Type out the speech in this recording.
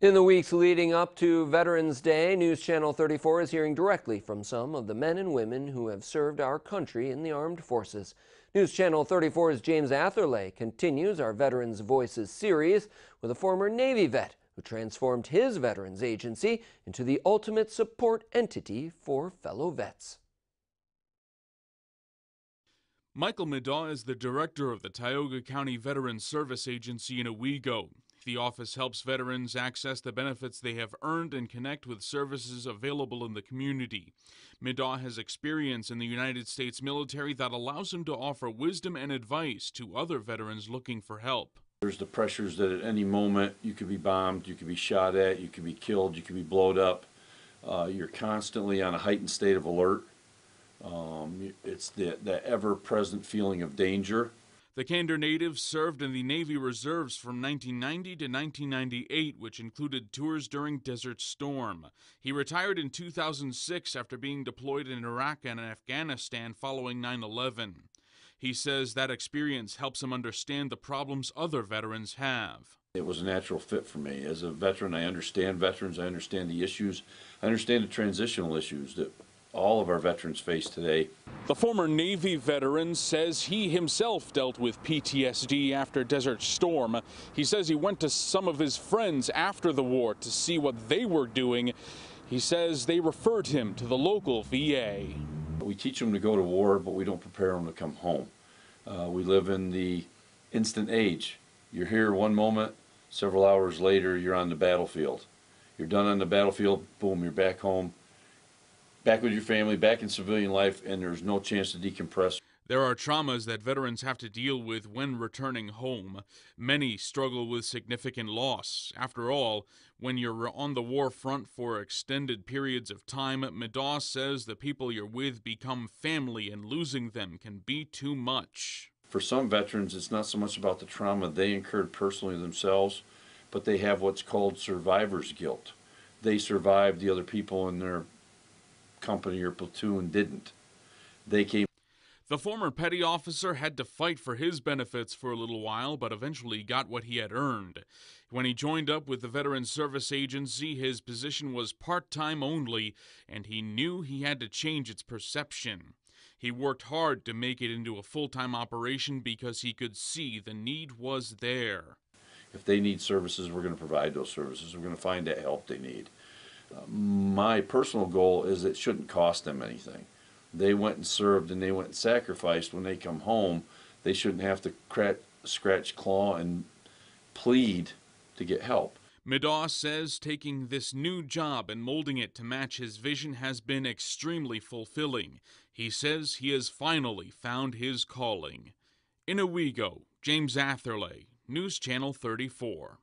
In the weeks leading up to Veterans Day, News Channel 34 is hearing directly from some of the men and women who have served our country in the armed forces. News Channel 34's James Atherley continues our Veterans Voices series with a former Navy vet who transformed his veterans agency into the ultimate support entity for fellow vets. Michael Middaugh is the director of the Tioga County Veterans Service Agency in Owego. The office helps veterans access the benefits they have earned and connect with services available in the community. Middaugh has experience in the United States military that allows him to offer wisdom and advice to other veterans looking for help. There's the pressures that at any moment you could be bombed, you could be shot at, you could be killed, you could be blown up. You're constantly on a heightened state of alert. It's the ever-present feeling of danger. The Candor native served in the Navy Reserves from 1990 to 1998, which included tours during Desert Storm. He retired in 2006 after being deployed in Iraq and Afghanistan following 9/11. He says that experience helps him understand the problems other veterans have. It was a natural fit for me. As a veteran, I understand veterans, I understand the issues, I understand the transitional issues that all of our veterans face today. The former Navy veteran says he himself dealt with PTSD after Desert Storm. He says he went to some of his friends after the war to see what they were doing. He says they referred him to the local VA. We teach them to go to war, but we don't prepare them to come home. We live in the instant age. You're here one moment, several hours later, you're on the battlefield. You're done on the battlefield, boom, you're back home. Back with your family, back in civilian life, and there's no chance to decompress. There are traumas that veterans have to deal with when returning home. Many struggle with significant loss. After all, when you're on the war front for extended periods of time, Middaugh says the people you're with become family, and losing them can be too much. For some veterans, it's not so much about the trauma they incurred personally themselves, but they have what's called survivor's guilt. They survived, the other people in their company or platoon didn't. They came. The former petty officer had to fight for his benefits for a little while, but eventually got what he had earned. When he joined up with the Veterans Service Agency, his position was part-time only, and he knew he had to change its perception. He worked hard to make it into a full-time operation because he could see the need was there. If they need services, we're going to provide those services. We're going to find that help they need. My personal goal is it shouldn't cost them anything. They went and served and they went and sacrificed. When they come home, they shouldn't have to scratch, claw, and plead to get help. Middaugh says taking this new job and molding it to match his vision has been extremely fulfilling. He says he has finally found his calling. In Owego, James Atherley, News Channel 34.